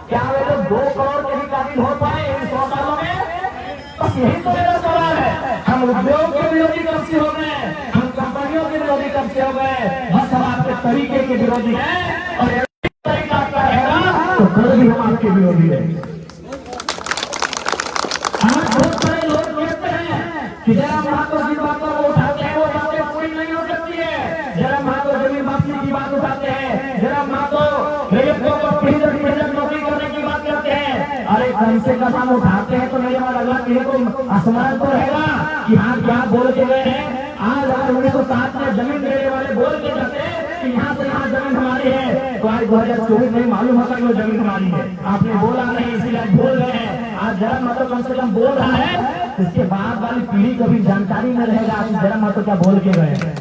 क्या वे लोग 2 करोड़ के भी काबिल हो पाए इन 100 सालों में? बस यही तो मेरा सवाल है। हम उद्योग के विरोधी कब से हो गए, हम कंपनियों के विरोधी कब से हो गए? बस हम आपके तरीके के विरोधी हैं और तरीका आपका रहेगा तो कल भी हम आपके विरोधी रहेंगे। बहुत सारे लोग कहते हैं कि जरा महात्मा की बातों को उठाते हैं, वो बातें पूरी नहीं हो सकती है। जरा महात्मा जमीन वापसी की बात उठाते हैं, जरा महात्मा गरीबों को पीढ़ी नौकरी करने की बात करते हैं। अरे कम से कम हम उठाते हैं तो मेरे बाद अगला पीढ़ी को आसमान तो रहेगा कि हाँ क्या बोल के गए हैं। आज अगर 1907 में जमीन देने वाले बोल के जाते हैं कि यहाँ से यहाँ जमीन हमारी है, तो आज 2024 में मालूम होता कि वो जमीन हमारी है। आपने बोला नहीं इसलिए आज बोल रहे हैं। आज जरा मतलब कम से कम बोल रहा है, इसके बाद वाली पीढ़ी को भी जानकारी में रहेगा आप जरा मतलब क्या बोल के गए हैं।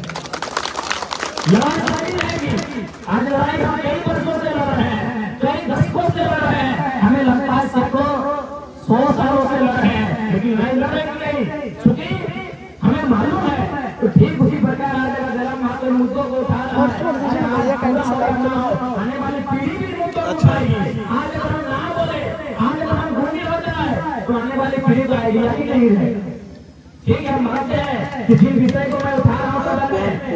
आज लड़ाई हम कई वर्षों से लड़ रहे हैं, कई दशकों से लड़ रहे हैं। हमें लगता है सैकड़ों 100 सालों से लड़ रहे हैं, लेकिन नहीं लड़ेंगे नहीं, क्योंकि हमें मालूम है। तो ठीक उसी प्रकार आज जरा मात्र मुद्दों को उठा रहा है, आने वाली पीढ़ी भी मुद्दों को उठाएगी। आज अगर हम ना बोले, आज अगर हम ढूंढी हो जाए तो आने वाली पीढ़ी को आइडिया ही नहीं है। ठीक है, मानते हैं कि जिस विषय को मैं उठा रहा हूँ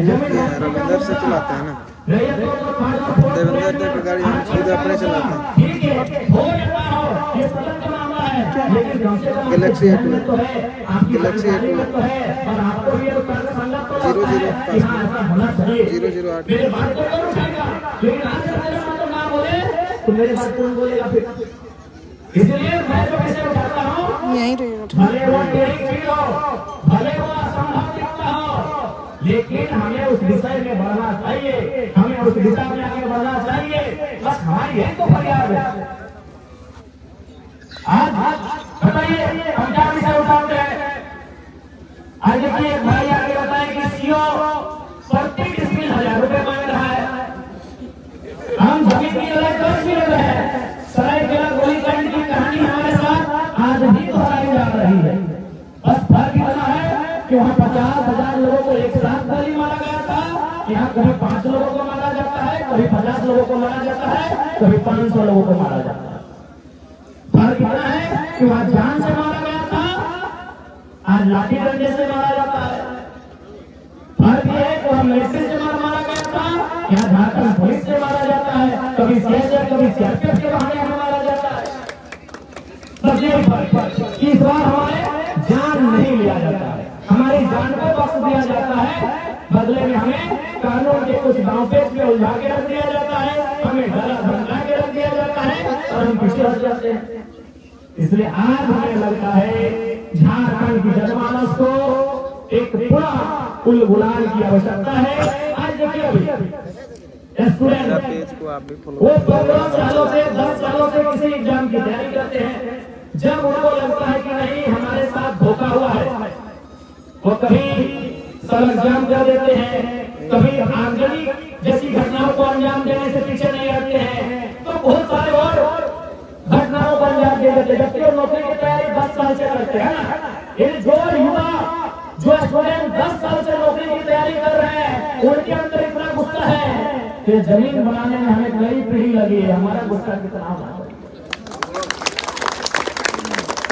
रविंदर से चलाता है ना, देवेंद्र की गाड़ी हम खुद अपने चलाते हैं। ठीक है, हो जाता हो ये सड़क का मामला है, लेकिन कम से कम गैलेक्सी A2 तो है, आपकी गैलेक्सी A2 तो है और आपको ये तो कर संगत तो 008 मेरे बात को कौन उठाएगा? लेकिन आज मेरे बात ना बोले तो मेरे बात कौन बोलेगा फिर? इसलिए मैं तो कैसे उठाता हूँ, यहीं भले वो टेढ़ी हो, भले वो असंभव दिखता हो, लेकिन हमें उस विषय में बढ़ना चाहिए, हमें उस दिशा में आगे बढ़ना चाहिए। बस हमारी यही तो फरियाद है। आज बताइए हम क्या विषय उठाते हैं? आज देखिए एक भाई आगे बताए कि सीओ प्रति डिस्मिल 1000 रुपए मांग रहा है। हम जमीन की लड़ाई कर भी रहे हैं। सरायकेला गोलीकांड की कहानी हमारे साथ आज भी दोहराई जा रही है। बस फर्क इतना है कि वहाँ 50,000 लोगों को एक साथ गोली मारा गया था, यहाँ कभी 5 लोगों को मारा जाता है, कभी 50 लोगों को मारा जाता है, कभी 500 लोगों को मारा जाता है। फर्क इतना है कि वहाँ जान से मारा गया था, आज लाठी डंडे से मारा जाता है। फर्क यह है कि वहाँ मिलिट्री से मारा गया था, यहाँ झारखंड पुलिस से मारा जाता है, कभी सीएसएफ कभी सीआरपीएफ के बहाने हमें मारा जाता है। बस यही फर्क, इस बार हमारे जान नहीं लिया जाता है, हमारी जान को बख्श दिया जाता है, बदले में हमें कानून के कुछ दांवपेच में उलझा के रख दिया जाता है, हमें डरा धमका के रख दिया जाता है और हम पीछे हट जाते हैं। इसलिए आज हमें लगता है झारखंड की जनमानस को एक पूरा उल गुलाल की आवश्यकता है। आज देखिए अभी स्टूडेंट वो 15 सालों से 10 सालों से किसी एग्जाम की तैयारी करते हैं, जब उनको लगता है कि नहीं हमारे साथ धोखा हुआ है, वो कभी सब एग्जाम कर देते हैं, कभी आगजनी जैसी घटनाओं को अंजाम देने से पीछे नहीं हटते हैं, तो बहुत सारे और घटनाओं को अंजाम दे देते हैं। जबकि वो नौकरी की तैयारी 10 साल से करते हैं ना। ये जो युवा जो स्टूडेंट 10 साल से नौकरी की तैयारी कर रहे हैं, उनके अंदर इतना गुस्सा है कि जमीन बनाने में हमें कई पीढ़ी लगी है, हमारा गुस्सा कितना होगा।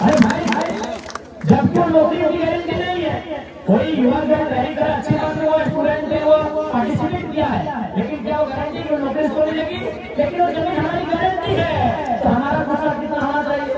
अरे भाई जबकि वो नौकरी की गारंटी नहीं है, कोई युवा जो तैयारी कर अच्छी बात है, वो स्टूडेंट ने वो पार्टिसिपेट किया है, लेकिन क्या वो गारंटी की नौकरी तो मिलेगी? लेकिन वो जमीन हमारी गारंटी है, तो हमारा गुस्सा कितना होना चाहिए?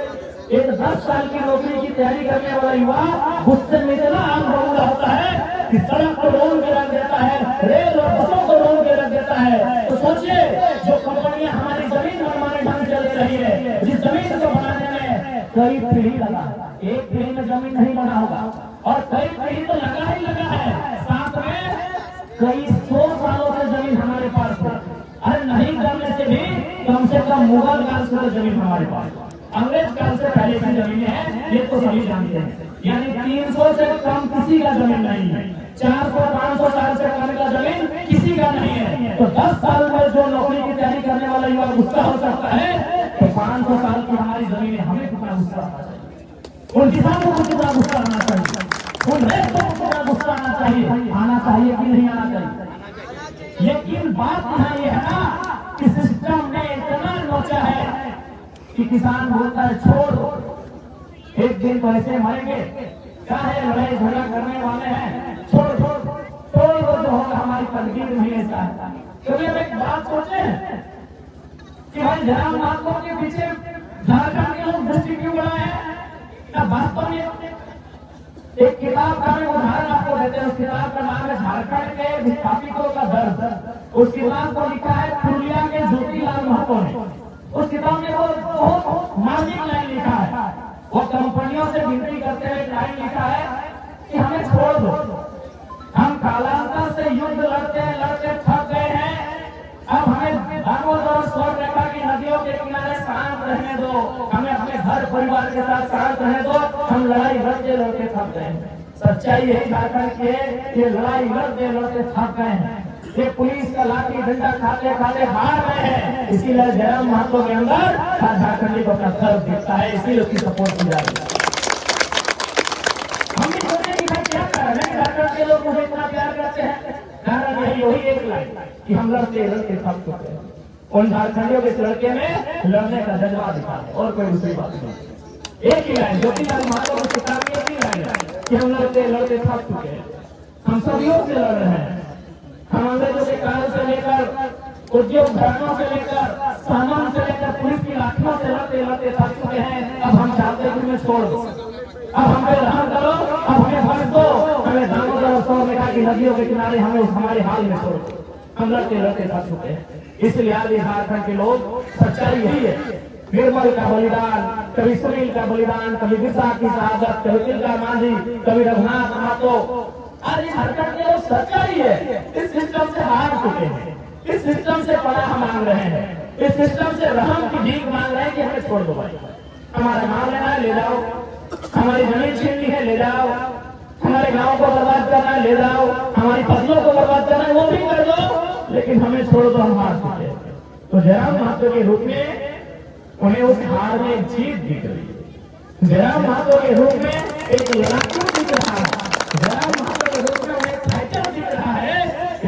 एक 10 साल की नौकरी की तैयारी करने वाला युवा गुस्से में इतना आग बबूला होता है कि सड़क को रोक के रख देता है, रेल और बसों को रोक के रख देता है। तो सोचिए जो कंपनियां हमारी जमीन मनमाने ढंग से ले रही है, जिस जमीन को बनाने में कई पीढ़ी लगा, एक पीढ़ी में जमीन नहीं बना होगा और कई पीढ़ी तो लगा ही लगा है, साथ में कई 100 सालों से जमीन हमारे पास है। अरे नहीं करने से भी कम से कम मुगल काल से जमीन हमारे पास, अंग्रेज काल से पहले की जमीनें हैं, ये तो सभी जानते हैं। यानी 300 से कम किसी का जमीन नहीं है, 400-500 साल से कम का जमीन किसी का नहीं है। तो 10 साल में जो नौकरी की तैयारी करने वाला युवा गुस्सा हो सकता है, तो 500 साल की हमारी जमीन है, हमें कितना गुस्सा आना चाहिए, उन किसानों को कितना गुस्सा आना चाहिए, उन रेतों को कितना गुस्सा आना चाहिए कि नहीं आना चाहिए। लेकिन बात यहाँ ये है ना कि सिस्टम ने इतना नोचा है कि किसान बोलता है छोड़ दो, एक दिन तो ऐसे मरेंगे, क्या है लड़ाई झगड़ा करने वाले हैं, छोड़ छोड़ छोड़ दो, जो होगा हमारी तकदीर नहीं ऐसा है। कभी हम एक बात सोचे हैं कि भाई जयराम महातो के पीछे झारखंड के लोग दृष्टि क्यों बनाए हैं? क्या वास्तव में एक किताब का मैं उदाहरण आपको देते हैं, उस किताब का नाम है झारखंड के विस्थापितों का दर्द। उस किताब को लिखा है पुरुलिया के ज्योतिलाल महतो ने। उस किताब में वो बहुत मार्मिक लाइन लिखा है, वो कंपनियों से विनती करते हुए लाइन लिखा है कि हमें छोड़ दो, हम कालांतर से युद्ध लड़ते लड़ते थक गए हैं, अब हमें दामोदर स्वर्ग रेखा की नदियों के किनारे शांत रहने दो, हमें अपने घर परिवार के साथ शांत रहने दो, हम लड़ाई लड़ते लड़ते थक गए हैं। सच्चाई यही झारखंड की है, ये लड़ाई लड़ते लड़ते थक गए हैं, ये पुलिस का लाठी डंडा खाते खाते हार गए हैं। इसीलिए जयराम महातो के अंदर झारखंडी को अपना दर्द दिखता है, इसीलिए उसकी सपोर्ट की जा रही है। हम भी सोचे कि भाई क्या कारण है झारखंड के लोग मुझे इतना प्यार करते हैं? कारण यही वही एक लाइन कि हम लड़ते लड़ते थक चुके हैं। उन झारखंडियों के इस लड़के में लड़ने का जज्बा दिखा है, और कोई दूसरी बात नहीं। एक ही लाइन ज्योतिलाल महतो की किताब में एक ही लाइन है कि हम लड़ते लड़ते थक चुके हैं, हम सदियों से लड़ रहे हैं, हम अंग्रेजों के काल से लेकर उद्योग धर्मों से लेकर सामान से लेकर पुलिस की लाठियों से लड़ते लड़ते थक चुके हैं। अब हम चाहते हैं कि हमें छोड़ दो, अब हमें रहम करो, अब हमें भर दो, हमें दामोदर स्वर्ग रेखा की नदियों के किनारे हमें हमारे हाल में छोड़ दो, हम लड़ते लड़ते थक चुके हैं। इसलिए आज झारखंड के लोग, सच्चाई यही है, निर्मल का बलिदान, कभी सुनील का बलिदान, कभी बिरसा की शहादत, कभी तिलका मांझी, कभी रघुनाथ महतो, आज झारखंड के लोग सच्चाई है इस सिस्टम से हार चुके हैं, इस सिस्टम से पनाह मांग रहे हैं, इस सिस्टम से रहम की भीख मांग रहे हैं कि हमें छोड़ दो भाई, हमारा नाम लेना है ले जाओ, हमारी जमीन छीननी है ले जाओ, हमारे गांव को बर्बाद करना है ले जाओ, हमारी फसलों को बर्बाद करना है वो भी कर दो, लेकिन हमें छोड़ दो, हम हार चुके हैं। तो जयराम महतो के रूप में उन्हें उस हार में जीत दिख रही है, जयराम महतो के रूप में एक लड़ाकू दिख रहा है, जयराम महतो के रूप में उन्हें फाइटर दिख रहा है।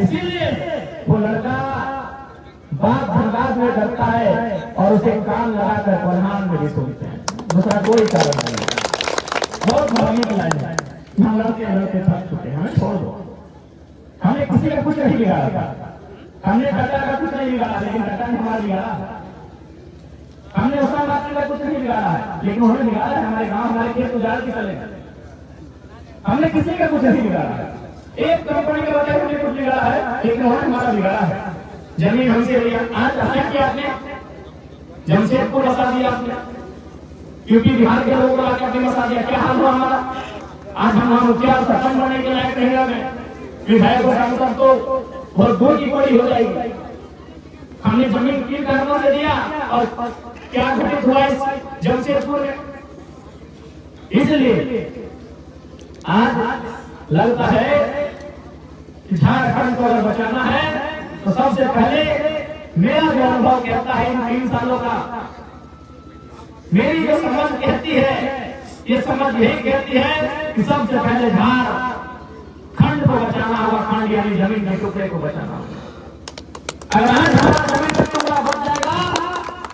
इसीलिए वो लड़का बाप धनबाद में डरता है और उसे काम लगाकर प्रधान में भी सुनते हैं, दूसरा कोई कारण नहीं है। बहुत धार्मिक लाइन है, हम लड़ते लड़ते थक चुके हैं, हमें छोड़ दो, हमने किसी का कुछ नहीं बिगाड़ा था, हमने टटा का कुछ नहीं बिगाड़ा, लेकिन टटा ने हमारा बिगाड़ा, हमने उसका बात का कुछ नहीं बिगाड़ा है, लेकिन उन्होंने बिगाड़ा है हमारे गांव हमारे खेत उजाड़ के चले, हमने किसी का कुछ नहीं बिगाड़ा है, एक कंपनी के बजाय हमने कुछ बिगाड़ा है, लेकिन उन्होंने हमारा बिगाड़ा है। जमीन हमसे लिया, आज क्या किया आपने? जमशेदपुर बसा दिया आपने, यूपी बिहार के लोगों को लाके आपने बसा दिया, क्या हाल हुआ हमारा? आज हम वहां मुखिया सरपंच बनने के लायक नहीं रहे, विधायक और सांसद तो बहुत दूर की पड़ी हो जाएगी। हमने जमीन किन कारणों से दिया और क्या घटित हुआ इस जमशेदपुर में? इसलिए आज लगता है कि झारखंड को अगर बचाना है तो सबसे पहले मेरा जो अनुभव कहता है इन 3 सालों का, मेरी जो समझ कहती है, ये समझ यही कहती है कि सबसे पहले झारखंड को बचाना होगा, खंड यानी जमीन के टुकड़े को बचाना होगा। अगर आज हमारा जमीन का टुकड़ा बच जाएगा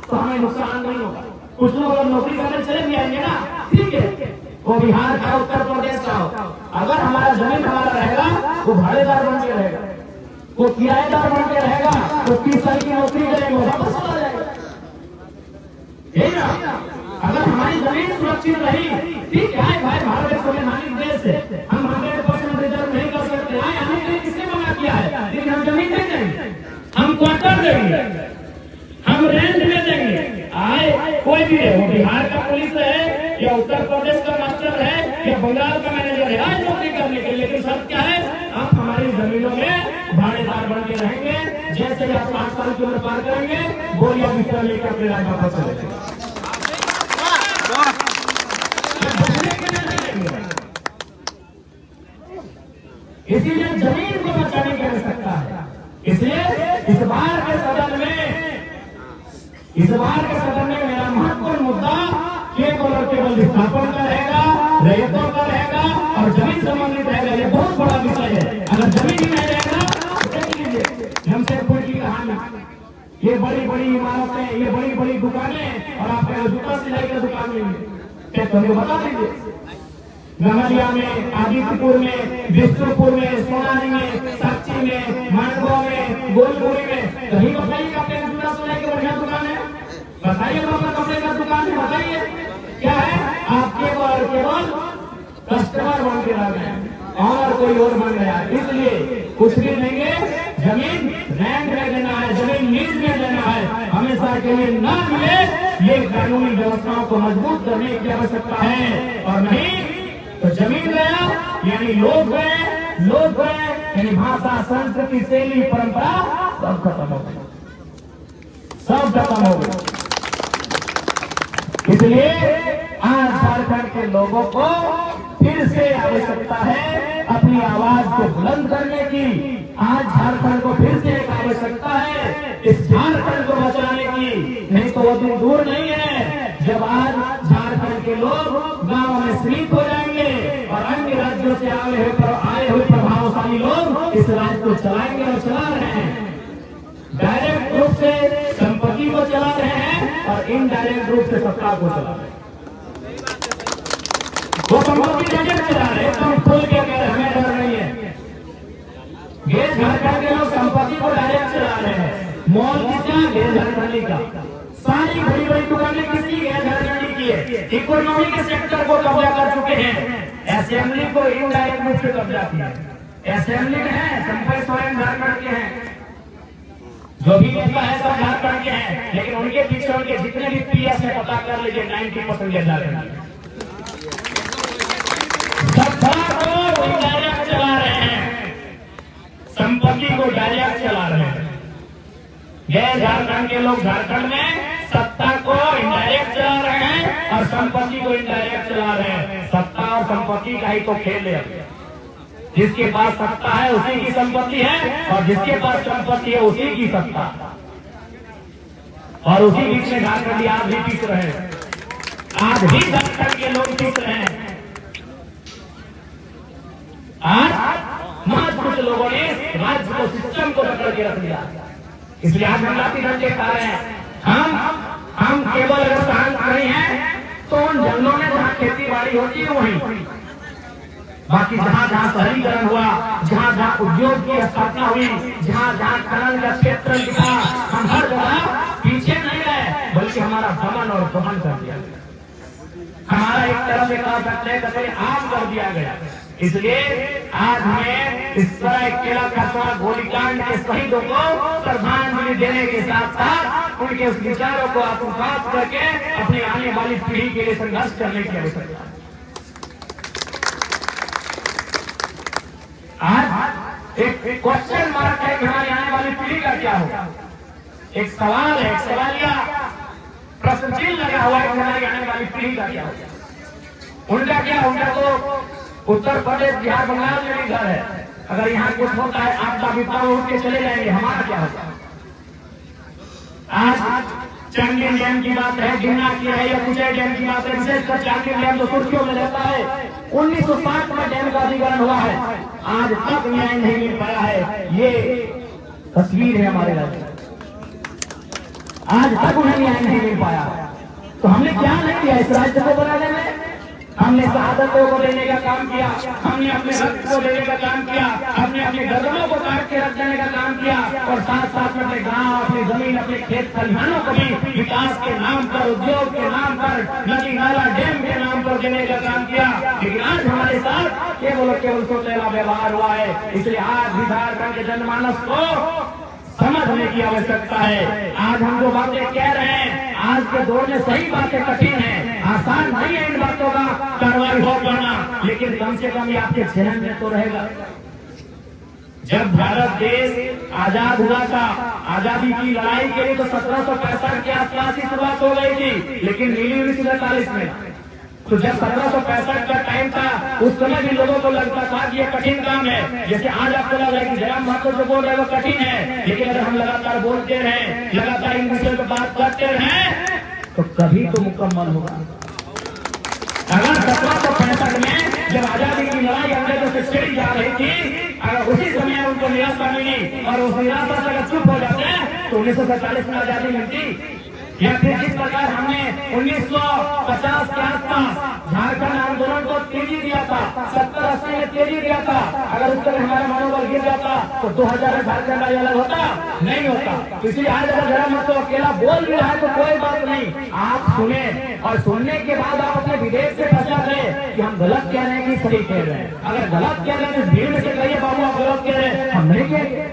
तो हमें नुकसान नहीं होगा। कुछ लोग अगर नौकरी करने चले भी आएंगे ना, ठीक है, वो बिहार का उत्तर प्रदेश का हो, अगर हमारा जमीन हमारा रहेगा वो भाड़ेदार बन के रहेगा, वो किराएदार बन के रहेगा, वो 30 साल की नौकरी करेंगे, वो वापस चला जाएगा। यही ना, अगर हमारी जमीन सुरक्षित रही, ठीक है भाई, भारत एक संवैधानिक देश है, हम 100% रिजर्व नहीं कर सकते, हमें किसने मना किया है, लेकिन हम जमीन नहीं देंगे, हम क्वार्टर देंगे, हम रेंट में देंगे। आए कोई भी है, वो बिहार का पुलिस है या उत्तर प्रदेश का मास्टर है या बंगाल का मैनेजर है, आज नौकरी करने के लिए, लेकिन शर्त क्या है, आप हमारी जमीनों में भाड़ेदार बन के रहेंगे, जैसे ही आप 5 साल की उम्र पार करेंगे, बोरिया बिस्तर लेकर अपने राज्य वापस चले जाएंगे। इसीलिए जमीन को बचाने की आवश्यकता है। इसलिए इस बार के सदन में मेरा महत्वपूर्ण मुद्दा केवल और केवल विस्थापन का रहेगा, रैयतों का रहेगा और जमीन संबंधित रहेगा। ये बहुत बड़ा विषय है। अगर जमीन ही नहीं रहेगा तो देख लीजिए जमशेदपुर की कहानी, ये बड़ी बड़ी इमारतें, ये बड़ी बड़ी दुकानें, और आपके यहाँ जूता सिलाई का दुकान नहीं है, तो हमें बता दीजिए। गमरिया में, आदित्यपुर में, बिष्णुपुर में, सोनारी में, साक्षी में, मानगांव में, गोलपुरी में, कहीं बताइए आपके जूता सिलाई की बढ़िया दुकान है? बताइए अपना कपड़े का दुकान है, बताइए क्या है? आप केवल कस्टमर बन के रह गए और कोई और बन गया। इसलिए कुछ भी देंगे, जमीन रेंट में देना है, जमीन लीज में देना है, हमेशा के लिए न मिले, ये कानूनी व्यवस्थाओं को मजबूत करने की आवश्यकता है। और नहीं तो जमीन गया यानी लोग गए यानी भाषा, संस्कृति, शैली, परंपरा सब खत्म हो गए, सब खत्म हो गए। इसलिए आज झारखंड के लोगों को फिर से आवश्यकता है अपनी आवाज को बुलंद करने की। आज झारखंड को फिर से एक आवश्यकता है इस झारखंड को बचाने की। नहीं तो वो दिन दूर नहीं है जब आज झारखंड के लोग गांव में शहीद हो जाएंगे और अन्य राज्यों से आए हुए प्रभावशाली लोग इस राज्य को चलाएंगे और चला रहे हैं। डायरेक्ट रूप से संपत्ति को चला रहे हैं और इनडायरेक्ट रूप से सत्ता को चला रहे हैं। वो संपत्ति डायरेक्ट चला रहे हैं, एकदम खुल के कह रहे हैं, हमें डर नहीं है। ये झारखंड के लोग संपत्ति को डायरेक्ट चला रहे हैं। मॉल किसका? ये झारखंडी का। सारी बड़ी बड़ी दुकानें किसकी है? झारखंडी की है। इकोनॉमी के सेक्टर को कब्जा कर चुके हैं, असेंबली को इनडायरेक्ट रूप से कब्जा किया। असेंबली में है संपय सोरेन झारखंड के हैं, जो भी नेता है सब झारखंड के हैं, लेकिन उनके पीछे उनके जितने भी पीएस है पता कर लीजिए 90% झारखंड को डायरेक्ट चला रहे हैं, संपत्ति को डायरेक्ट चला रहे हैं। ये झारखंड के लोग झारखंड में सत्ता को इनडायरेक्ट चला रहे हैं और संपत्ति को इनडायरेक्ट चला रहे हैं। सत्ता और संपत्ति का ही तो खेल है। जिसके पास सत्ता है उसी की संपत्ति है और जिसके पास संपत्ति है उसी की सत्ता। और उसी बीच में झारखंडी आज भी पीस रहे हैं, आज भी झारखंड के लोग पीस रहे हैं। आज महज कुछ लोगों ने राज्य को, सिस्टम को पकड़ के रख दिया। इसलिए आज हम लाठी डंडे खा रहे हैं। हम केवल अगर शांत नहीं है तो उन जंगलों में जहाँ खेती बाड़ी होती है वहीं, बाकी जहाँ जहाँ शहरीकरण हुआ, जहाँ जहाँ उद्योग की स्थापना हुई, जहाँ जहाँ खनन का क्षेत्र दिखा, हम हर जगह पीछे नहीं रहे बल्कि हमारा दमन और दमन कर दिया गया। हमारा एक तरफ से कह सकते हैं कभी आम कर दिया गया। इसलिए आज हमें इस तरह केला कस्बा गोलीकांड के शहीदों को श्रद्धांजलि देने के साथ साथ उनके उस विचारों को आत्मसात करके अपनी आने वाली पीढ़ी के लिए संघर्ष करने की आवश्यकता है। आज एक क्वेश्चन मार्क है कि हमारी आने वाली पीढ़ी का क्या होगा। एक सवाल है, एक सवालिया प्रश्न चिन्ह लगा हुआ है कि हमारी आने वाली पीढ़ी का क्या होगा। उनका क्या? उनका तो उत्तर प्रदेश, बिहार, बंगाल में भी घर है। अगर यहाँ कुछ होता है आपदा विपदा उठ के चले जाएंगे, हमारा क्या होगा? आज चांदी डैम की बात है, गिरना की है या कुछ डैम की बात है, विशेषकर चांदी डैम जो सुर्खियों में रहता है। 1960 में डैम का अधिग्रहण हुआ है, आज तक न्याय नहीं मिल पाया है। ये तस्वीर है हमारे राज्य, आज तक उन्हें न्याय नहीं मिल पाया। तो हमने क्या नहीं किया इस राज्य को बनाने में? हमने शहादतों को देने का काम किया, हमने अपने रक्त को देने का काम किया, हमने अपने गर्दनों को काट के रख देने का काम किया और साथ साथ में अपने गांव, अपनी जमीन, अपने खेत खलिहानों को भी विकास के नाम पर, उद्योग के नाम पर, नदी नाला डैम के नाम पर देने का काम किया। लेकिन आज हमारे साथ केवल सोचेला व्यवहार हुआ है। इसलिए आज भी झारखंड के जनमानस को समझने की आवश्यकता है। आज हम जो बातें कह रहे हैं, आज के दौर में सही बातें कठिन है, आसान नहीं है इन बातों का कार्रवाई हो पाना, लेकिन कम से कम ये आपके जहन में तो रहेगा। जब भारत देश आजाद हुआ था, आजादी की लड़ाई के लिए तो 1765 के आसपास ही शुरुआत हो गई थी, लेकिन मिली हुई 47 में। तो जब 1765 का टाइम था उस समय भी लोगों को लगता था कि ये कठिन काम है। जैसे आज आपको लग रहा है कि जयराम महतो जो बोल रहे हैं वो कठिन है, लेकिन अगर हम लगातार बोलते रहें, लगातार इन विषयों पर बात करते रहें तो कभी तो मुकम्मल होगा। अगर 1765 में जब आजादी की लड़ाई अंग्रेजों से छिड़ी जा रही थी, अगर उसी समय उनको निराशा मिली और उस निराशा से अगर चुप हो जाते हैं तो 1947 में आजादी मिलती। या फिर जिस प्रकार हमने 1950 के आसपास झारखंड आंदोलन को तेजी दिया था, 70-80 में तेजी दिया था, अगर उस समय हमारा मनोबल गिर जाता तो 2000 में झारखंड अलग होता नहीं होता। तो इसलिए आज अगर जरा मत तो अकेला बोल भी रहा है तो कोई बात नहीं, आप सुने और सुनने के बाद आप अपने विदेश से पहचान रहे कि हम गलत कह रहे हैं कि सही कह रहे हैं। अगर गलत कह रहे हैं तो भीड़ में से कहिए बाबू आप गलत कह रहे हैं, हम नहीं कहेंगे।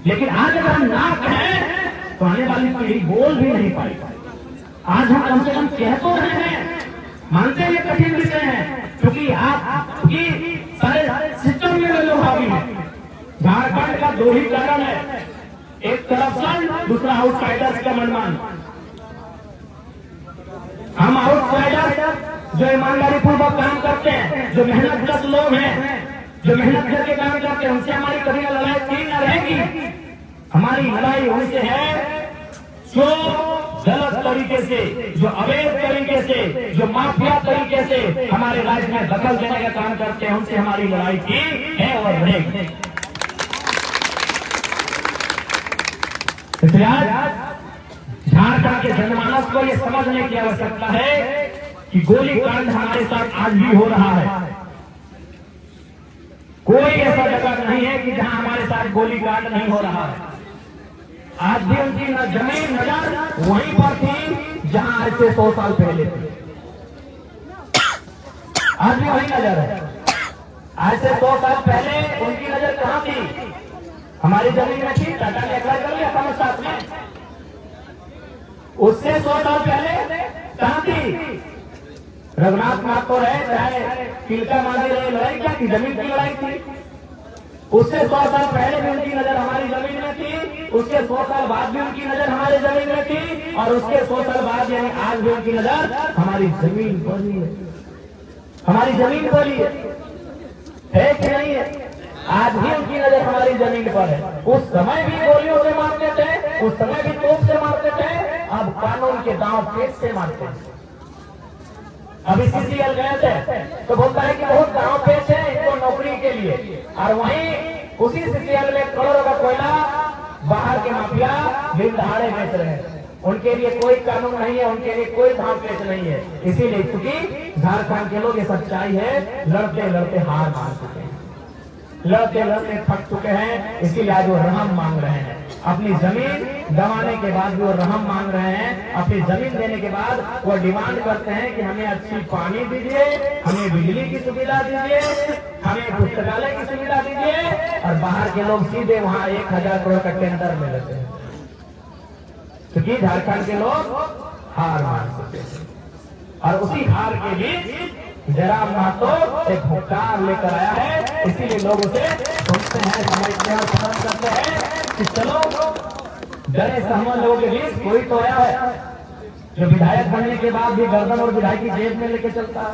लेकिन आज अगर हम ना कहें तो आने वाली पीढ़ी बोल भी नहीं पाएगी। आज हम कम से कम कह तो रहे हैं, मानते हैं कठिन विषय है, क्योंकि आप सारे सिस्टम में लोग हावी हैं। झारखंड का दो ही कारण है, एक करप्शन, दूसरा आउटसाइडर्स का मनमान। हम आउटसाइडर जो ईमानदारी पूर्वक काम करते हैं, जो मेहनत लोग हैं, जो मेहनत करके काम करते हैं, उनसे हमारी कभी लड़ाई न रहेगी। हमारी लड़ाई उनसे है जो गलत तरीके से, जो अवैध तरीके से, जो माफिया तरीके से हमारे राज्य में दखल देने का काम करते हैं, उनसे हमारी लड़ाई की है और रहेगी। इसलिए आज झारखंड के जनमानस को यह समझने की आवश्यकता है कि गोलीकांड हमारे साथ आज भी हो रहा है। कोई ऐसा जगह नहीं है कि जहां हमारे साथ गोलीकांड नहीं हो रहा है। आज भी उनकी जमीन नजर वहीं पर थी जहां आज से 100 साल पहले थी। आज भी वहीं नजर है। आज से 100 साल पहले उनकी नजर कहां थी? हमारी जमीन में थी। टाटा ने एक्वायर कर लिया था साथ में। उससे 100 साल पहले कहां थी? रघुनाथ माथुर है, चाहे तिलका मांझी रहे, लड़ाई क्या थी? जमीन की लड़ाई थी। उससे 100 साल पहले भी उनकी नजर हमारी जमीन में थी, उसके 100 साल बाद भी उनकी नजर हमारी जमीन में थी, और उसके 100 साल बाद यानी आज भी उनकी नजर हमारी जमीन पर ही है। हमारी जमीन पर ही है कि नहीं है? आज भी उनकी नजर हमारी जमीन पर है। उस समय भी गोलियों से मारते थे, उस समय भी तोप से मारते थे, अब कानून के दांव पेच से मारते हैं। अभी सीसीएल गए थे तो बोलता है कि बहुत दांव पेच है इनको नौकरी के लिए, और वहीं उसी सीसीएल में करोड़ों का कोयला बाहर के माफिया दिन दहाड़े बेच रहे हैं। उनके लिए कोई कानून नहीं है, उनके लिए कोई दांव पेच नहीं है। इसीलिए क्योंकि झारखंड के लोग ये सच्चाई है, लड़ते लड़ते हार मान चुके हैं, लड़ते लड़ते थक चुके हैं। इसीलिए आज वो रहम मांग रहे हैं। अपनी जमीन दबाने के बाद भी वो रहम मांग रहे हैं। अपनी जमीन देने के बाद वो डिमांड करते हैं कि हमें अच्छी पानी दीजिए, हमें बिजली की सुविधा दीजिए, हमें पुस्तकालय की सुविधा दीजिए। और बाहर के लोग सीधे वहां 1000 करोड़ का टेंडर में लेते हैं, क्योंकि झारखंड के लोग हार मान चुके हैं। और उसी हार के बीच जयराम महतो एक हुक्कार लेकर आया है। इसीलिए लोग उसे सुनते हैं, समझते हैं और पसंद करते हैं कि चलो डरे सहमत लोगों के बीच कोई तो आया है जो विधायक बनने के बाद भी गर्दन और विधायक की जेब में लेके चलता है।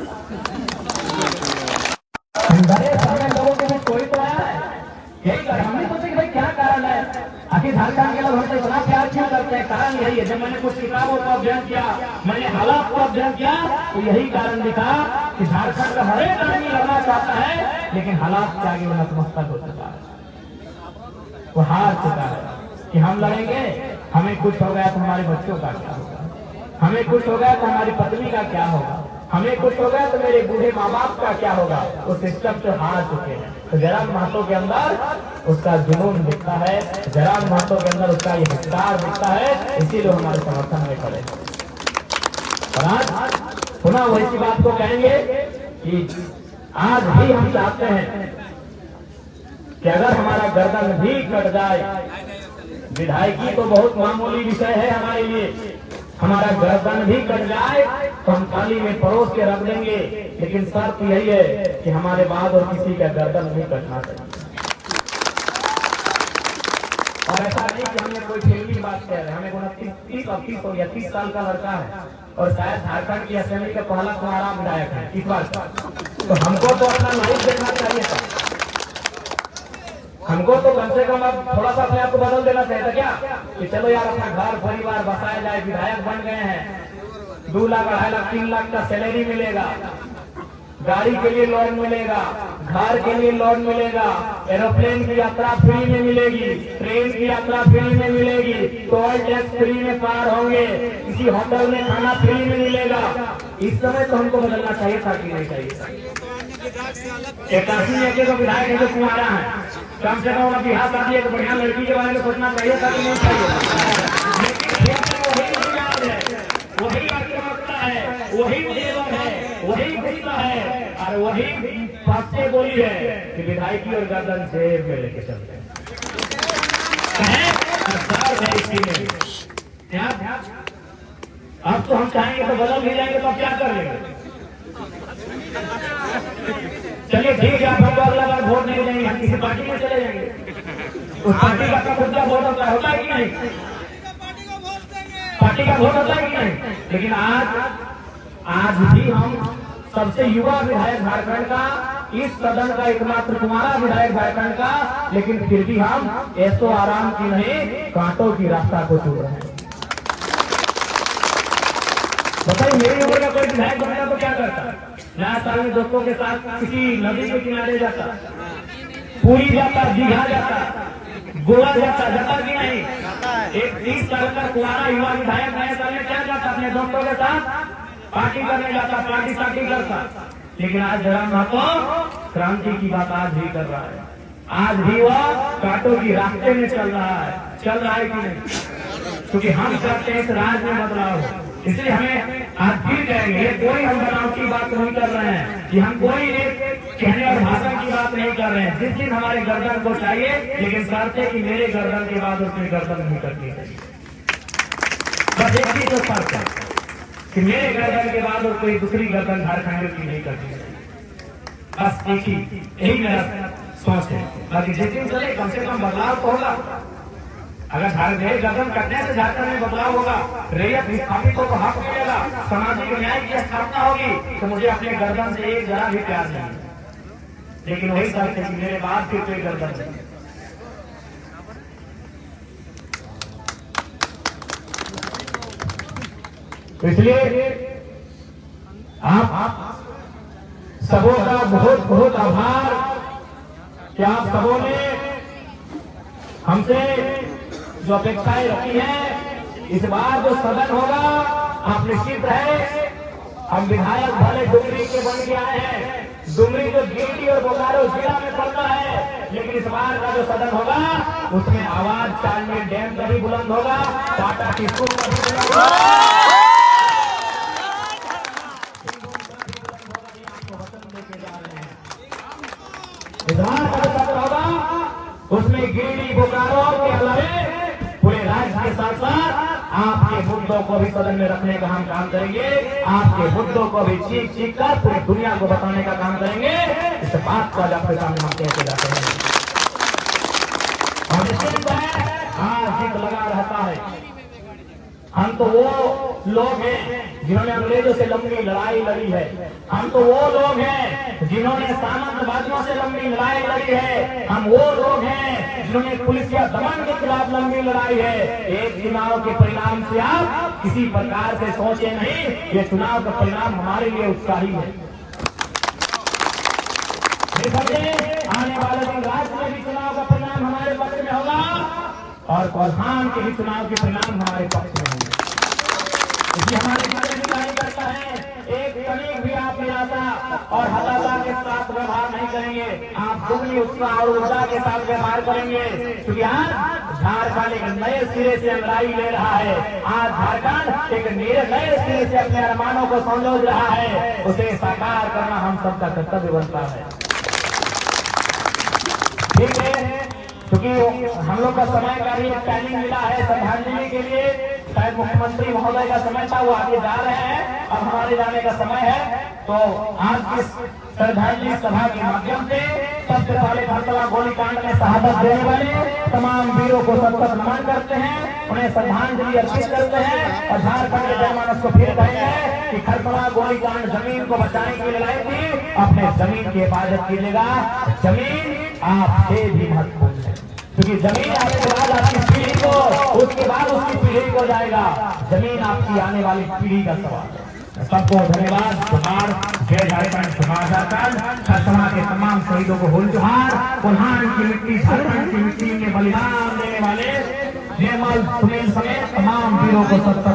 डरे सहमत लोगों के बीच कोई तो आया है। यही हमने सोचे कि भाई क्या कारण है, आखिर झारखंड के लोग हमसे इतना प्यार क्यों करते हैं? कारण यही है। जब मैंने कुछ किताबों का अध्ययन किया, मैंने हालात का अध्ययन किया, तो यही कारण दिखा कि झारखंड का हर एक आदमी लड़ना चाहता है, लेकिन हालात के आगे वो नतमस्तक हो चुका है, वो हार चुका है कि हम लड़ेंगे, हमें कुछ हो गया तो हमारे बच्चों का क्या होगा, हमें कुछ हो गया तो हमारी पत्नी का क्या होगा, हमें कुछ हो गया तो मेरे बूढ़े माँ बाप का क्या होगा। वो सिस्टम से हार चुके हैं। तो जयराम महतो के अंदर उसका जुनून दिखता है, जयराम महतो के अंदर उसका ये हिस्सार दिखता है। इसीलिए हमारे समर्थन में खड़े। और आज पुनः वही बात को कहेंगे कि आज भी हम चाहते हैं कि अगर हमारा गर्दन भी कट जाए, विधायकी तो बहुत मामूली विषय है हमारे लिए, हमारा गर्दन भी कट जाए तो हम थाली में परोस के रख देंगे, लेकिन शर्त यही है कि हमारे बाद और किसी का गर्दन नहीं कटना चाहिए। और ऐसा नहीं कि हमने कोई फिल्मी बात कह रहे हैं। हमें 29 हो गया, 30 साल का लड़का है और शायद झारखंड की असेंबली का पहला तुम्हारा विधायक है इस बार का। तो हमको तो अपना लाइफ देखना चाहिए था, हमको तो कम से कम अब थोड़ा सा अपने आप को बदल देना चाहिए था क्या, कि चलो यार अपना घर परिवार बसाया जाए, विधायक बन गए हैं, 2 लाख 2.5 लाख 3 लाख का सैलरी मिलेगा, गाड़ी के लिए लोन मिलेगा, घर के लिए लोन मिलेगा, एरोप्लेन की यात्रा फ्री में मिलेगी, ट्रेन की यात्रा फ्री में मिलेगी, टोल टैक्स फ्री में पार होंगे, किसी होटल में खाना फ्री में मिलेगा। इस समय तो हमको बदलना चाहिए था कि नहीं चाहिए? 81 में एक विधायक है जो कुमारा है, कम से कम बिहार शादी एक बढ़िया लड़की के बारे में सोचना चाहिए था कि नहीं चाहिए? लेकिन याद है, वही आक्रामकता है, वही तेवर है, वही गुस्सा है और वही बातें बोली है कि विधायकी और गर्दन जेब में लेके चलते हैं। अब तो हम चाहेंगे तो बदल भी जाएंगे, तो अब क्या कर लेंगे? चलिए ठीक है, आप हमको अगला बार वोट नहीं देंगे, हम किसी पार्टी में चले जाएंगे, उस पार्टी का खुद वोट होता है कि नहीं? पार्टी का वोट होता है कि नहीं? लेकिन आज भी हम सबसे युवा विधायक झारखंड का, इस सदन का एकमात्र कुमारा विधायक झारखंड का, लेकिन फिर भी हम ऐसो आराम की नहीं, कांटों की रास्ता को चुन रहे हैं। बताइए, मेरी उम्र का कोई विधायक बनता तो क्या करता? नया साल में दोस्तों के साथ किसी नदी के किनारे जाता, पूरी जाता, दीघा जाता, गोवा जाता कि नहीं? एक 30 साल का कुमारा युवा विधायक नए साल में क्या जाता? अपने दोस्तों के साथ पार्टी करने जाता, पार्टी करता। लेकिन आज जयराम महतो क्रांति की बात आज भी कर रहा है, आज भी वह कांटों की रास्ते में चल रहा है कि नहीं? क्योंकि हम चाहते हैं इस राज में बदलाव, इसलिए हमें आज फिर कहेंगे, कोई हम बदलाव की बात नहीं कर रहे हैं, कि हम कोई एक कहने और भाषण की बात नहीं कर रहे हैं। जिस दिन हमारे गर्दन को चाहिए, लेकिन शर्त है कि मेरे गर्दन के बाद उसकी गर्दन नहीं करनी चाहिए। बस एक ही तो शर्त है कि मेरे गर्दन के बाद और कोई दूसरी गर्दन झारखंड की नहीं करनी चाहिए। बस यही मेरा सोच है। बाकी जिस दिन चले कम से कम बदलाव तो होगा। अगर झारखंड गर्दन करने से झारखंड में बदलाव होगा, रैयत विस्थापित को हक मिलेगा, सामाजिक न्याय की स्थापना होगी, तो मुझे अपने गर्दन से एक जरा भी प्यार नहीं। लेकिन वही शर्त है कि मेरे बाद फिर कोई गर्दन नहीं। तो इसलिए आप सबों का बहुत बहुत आभार कि आप सबों ने हमसे जो अपेक्षाएं रखी हैं, इस बार जो सदन होगा, आप निश्चित रहे, हम विधायक भले डुमरी के बन के आए हैं, डुमरी जो गिरिडीह और बोकारो जिला में पड़ता है, लेकिन इस बार का जो सदन होगा उसमें आवाज चांदनी डैम का भी बुलंद होगा, टाटा की स्कूल का भी बुलंद होगा, इस बार का जो सदन होगा उसमें गिरिडीह बोकारो के अलावे पूरे राज्य के साथ साथ आपके मुद्दों को भी सदन में रखने का हम काम करेंगे, आपके मुद्दों को भी चीख कर पूरी दुनिया को बताने का काम करेंगे। इस बात को आज आपके सामने हम कहते जाते हैं। और निश्चित है हाँ जिद लगा रहता है। हम तो वो लोग हैं जिन्होंने अंग्रेजों से लंबी लड़ाई लड़ी है, हम तो वो लोग हैं जिन्होंने सामंतवादियों से लंबी लड़ाई लड़ी है, हम वो लोग हैं जिन्होंने पुलिस या दमन के खिलाफ लंबी लड़ाई है। एक चुनाव के परिणाम से आप किसी प्रकार से सोचे नहीं, ये चुनाव का परिणाम हमारे लिए उत्साही है। आने वाले दिन राज्य में भी चुनाव का परिणाम हमारे पक्ष में होगा और प्रधान के भी चुनाव के परिणाम हमारे पक्ष में होंगे। इसलिए हमारे कार्य निगरानी करता है, एक तनिक भी आप निराशा और हताशा के साथ व्यवहार नहीं करेंगे, आप दुगनी उत्साह और ऊर्जा के साथ व्यवहार करेंगे। क्योंकि आज झारखंड एक नए सिरे से अंगड़ाई ले रहा है, आज झारखंड एक नए सिरे से अपने अरमानों को संजोज रहा है, उसे साकार करना हम सबका कर्तव्य बनता है। ठीक है, क्योंकि हम लोग का समय का भी टाइमिंग मिला है श्रद्धांजलि के लिए, शायद मुख्यमंत्री महोदय का समय था, वो आगे जा रहे हैं, अब हमारे जाने का समय है। तो आज की श्रद्धांजलि सभा के माध्यम से सबसे पहले फरसला गोलीकांड में शहादत देने वाले तमाम वीरों को सत नमन करते हैं, उन्हें श्रद्धांजलि अर्पित करते हैं और झारखंड के जनमानस को फिर कहेंगे कि खरसला गोलीकांड जमीन को बचाने की लड़ाई थी, अपने जमीन की हिफाजत कीजिएगा। जमीन आपसे भी महत्वपूर्ण है, क्योंकि जमीन आने के बाद आपकी पीढ़ी को, उसके बाद उसकी पीढ़ी को जाएगा। जमीन आपकी आने वाली पीढ़ी का सवाल है। सबको धन्यवाद। जोहार, जय झारखंड, जोहार झारखंड। खरसमा के तमाम शहीदों को होल जोहार। कोल्हान की मिट्टी, झारखंड की मिट्टी में बलिदान देने वाले जयमल, सुनील समेत तमाम वीरों को सत्तर